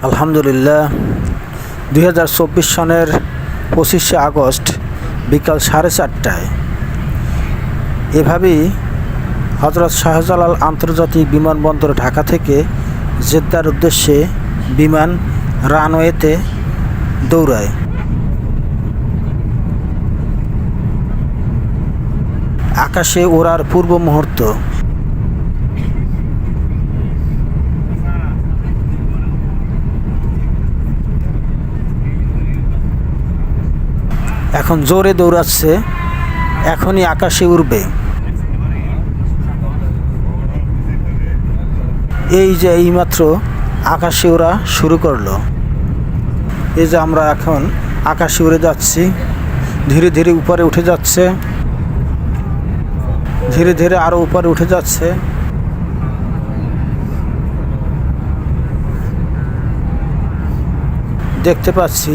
আলহামদুলিল্লাহ 2024 সনের 25শে আগস্ট বিকাল 4:30টায় এভাবেই হযরত শাহজালাল আন্তর্জাতিক বিমানবন্দর ঢাকা থেকে জেদ্দার উদ্দেশ্যে বিমান রানওয়েতে দৌড়ায়। আকাশে ওড়ার পূর্ব মুহূর্ত। এখন জোরে দৌড়াচ্ছে, এখনই আকাশে উড়বে। এই যে এইমাত্র আকাশে ওড়া শুরু করলো। এই যে আমরা এখন আকাশে উড়ে যাচ্ছি, ধীরে ধীরে উপরে উঠে যাচ্ছে, ধীরে ধীরে আরো উপরে উঠে যাচ্ছে। দেখতে পাচ্ছি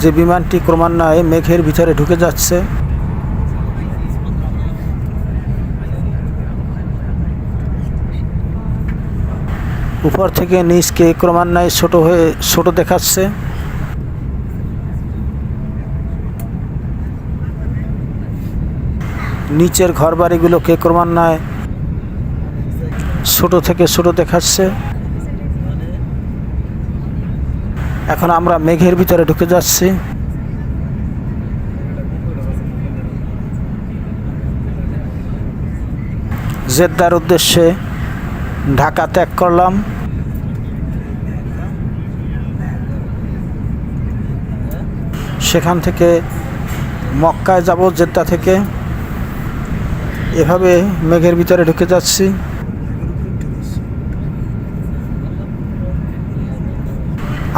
যে বিমানটি ক্রমান্বয়ে মেঘের ভিতরে ঢুকে যাচ্ছে। উপর থেকে নিচকে ক্রমান্বয়ে ছোট দেখাচ্ছে। নিচের ঘরবাড়িগুলোকে ক্রমান্বয়ে ছোট থেকে ছোট দেখাচ্ছে। এখন আমরা মেঘের ভিতরে ঢুকে যাচ্ছি। জেদ্দার উদ্দেশ্যে ঢাকা ত্যাগ করলাম। সেখান থেকে মক্কায় যাব জেদ্দা থেকে। এভাবে মেঘের ভিতরে ঢুকে যাচ্ছি।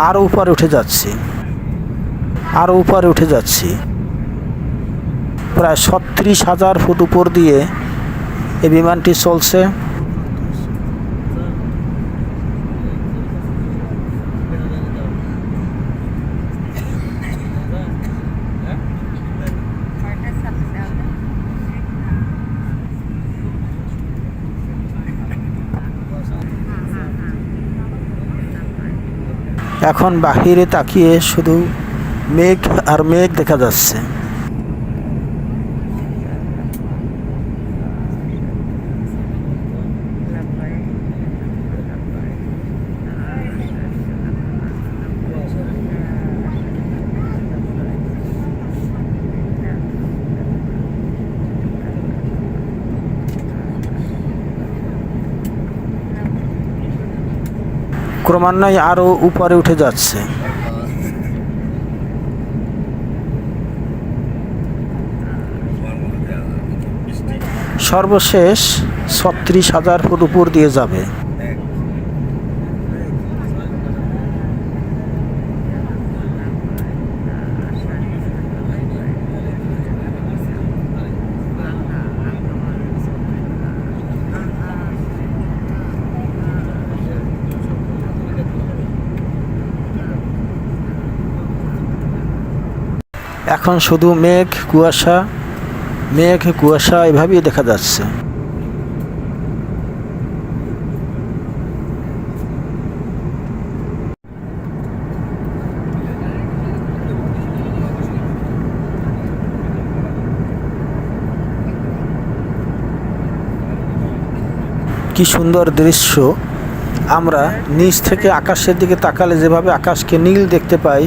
আরো উপরে উঠে যাচ্ছি, আরো উপরে উঠে যাচ্ছি। প্রায় 36,000 ফুট উপর দিয়ে এই বিমানটি চলছে। এখন বাহিরে তাকিয়ে শুধু মেঘ আর মেঘ দেখা যাচ্ছে। ক্রমান্বয়ে আরো উপরে উঠে যাচ্ছে। সর্বশেষ 36,000 ফুট উপর দিয়ে যাবে। এখন শুধু মেঘ কুয়াশা, মেঘ কুয়াশা এভাবেই দেখা যাচ্ছে। কি সুন্দর দৃশ্য! আমরা নিচ থেকে আকাশের দিকে তাকালে যেভাবে আকাশকে নীল দেখতে পাই,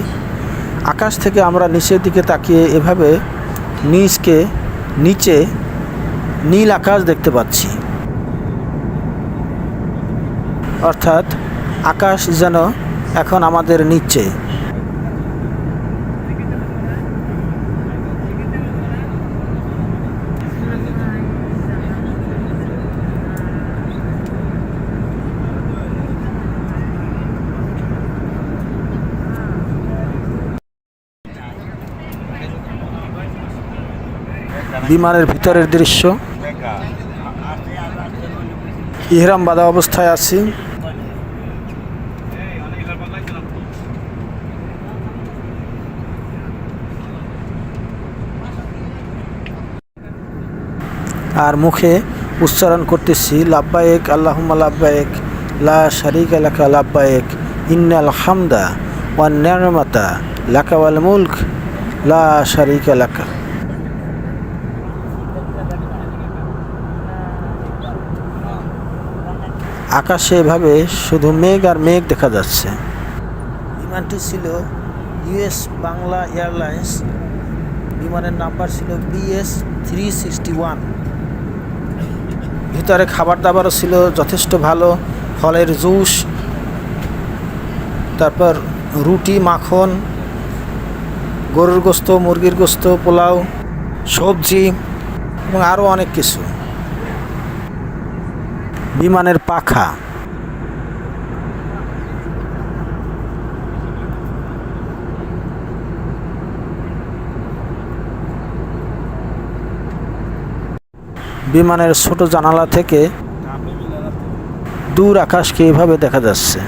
আকাশ থেকে আমরা নিচের দিকে তাকিয়ে এভাবে নিচে নীল আকাশ দেখতে পাচ্ছি। অর্থাৎ আকাশ যেন এখন আমাদের নিচে। বিমানের ভিতরের দৃশ্য। ইহরাম বাঁধা অবস্থায় আছি। আর মুখে উচ্চারণ করতেছি লাব্বায়েক আল্লাহুম্মা লাব্বায়েক, লা শারিকা লাকা লাব্বাইক ইন্নাল হামদা ওয়ান নি'মাতা লাকা ওয়াল মুলক লা শারিকা লাকা। আকাশে এভাবে শুধু মেঘ আর মেঘ দেখা যাচ্ছে। বিমানটি ছিল ইউএস বাংলা এয়ারলাইন্স, বিমানের নাম্বার ছিল BS361। ভিতরে খাবার দাবারও ছিল যথেষ্ট ভালো, ফলের জুস, তারপর রুটি, মাখন, গরুর গোস্ত, মুরগির গোস্ত, পোলাও, সবজি এবং আরও অনেক কিছু। বিমানের পাখা, বিমানের ছোট জানালা থেকে দূর আকাশকে এভাবে দেখা যাচ্ছে।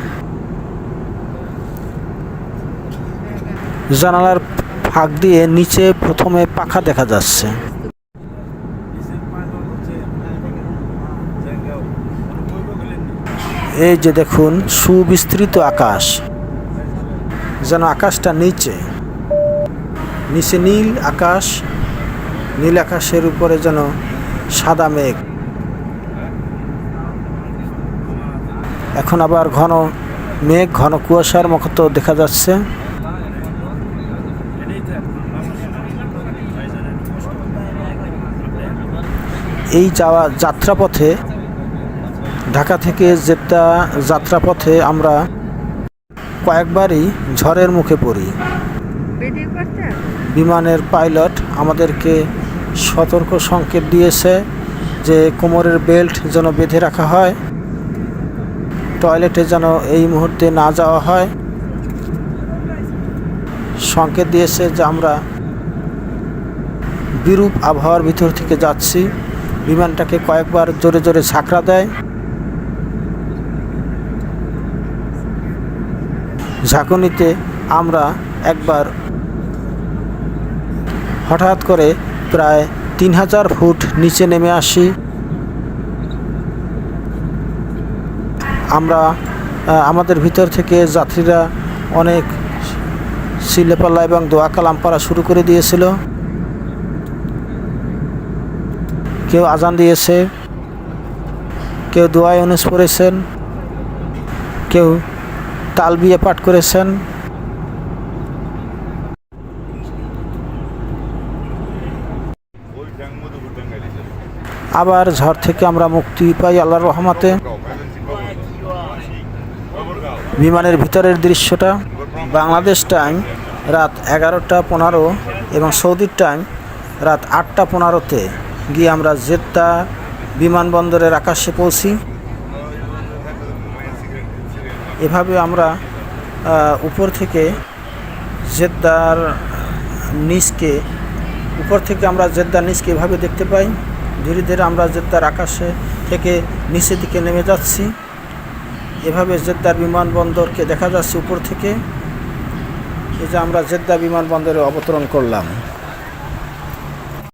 জানালার ফাঁক দিয়ে নিচে প্রথমে পাখা দেখা যাচ্ছে। এই যে দেখুন সুবিস্তৃত আকাশ, যেন আকাশটা নিচে নীল আকাশ, নীল আকাশের উপরে যেন সাদা মেঘ। এখন আবার ঘন মেঘ, ঘন কুয়াশার মতো দেখা যাচ্ছে। এই যাত্রাপথে, ঢাকা থেকে জেদ্দা যাত্রাপথে আমরা কয়েকবারই ঝড়ের মুখে পড়ি। বিমানের পাইলট আমাদেরকে সতর্ক সংকেত দিয়েছে যে কোমরের বেল্ট যেন বেঁধে রাখা হয়, টয়লেটে যেন এই মুহূর্তে না যাওয়া হয়। সংকেত দিয়েছে যে আমরা বিরূপ আবহাওয়ার ভিতর থেকে যাচ্ছি। বিমানটাকে কয়েকবার জোরে জোরে ঝাঁকড়া দেয়। ঝাঁকুনিতে আমরা একবার হঠাৎ করে প্রায় 3000 ফুট নিচে নেমে আসি। আমরা আমাদের ভিতর থেকে যাত্রীরা অনেক সিলেপাল্লা এবং দোয়া কালাম পড়া শুরু করে দিয়েছিল। কেউ আজান দিয়েছে, কেউ দোয়া ইউনুস পড়েছেন, কেউ তালবিয়া পাঠ করেছেন। আবার ঝড় থেকে আমরা মুক্তি পাই আল্লাহর রহমতে। বিমানের ভিতরের দৃশ্যটা, বাংলাদেশ টাইম রাত 11টা 15 এবং সৌদির টাইম রাত 8টা 15-তে গিয়ে আমরা জেদ্দা বিমানবন্দরের আকাশে পৌঁছি। এভাবে আমরা উপর থেকে জেদ্দার নিচকে, উপর থেকে আমরা জেদ্দার নিচকে এভাবে দেখতে পাই। ধীরে ধীরে আমরা জেদ্দার আকাশে থেকে নিচের দিকে নেমে যাচ্ছি। এভাবে জেদ্দার বিমানবন্দরকে দেখা যাচ্ছে উপর থেকে। এই যে আমরা জেদ্দা বিমানবন্দরে অবতরণ করলাম।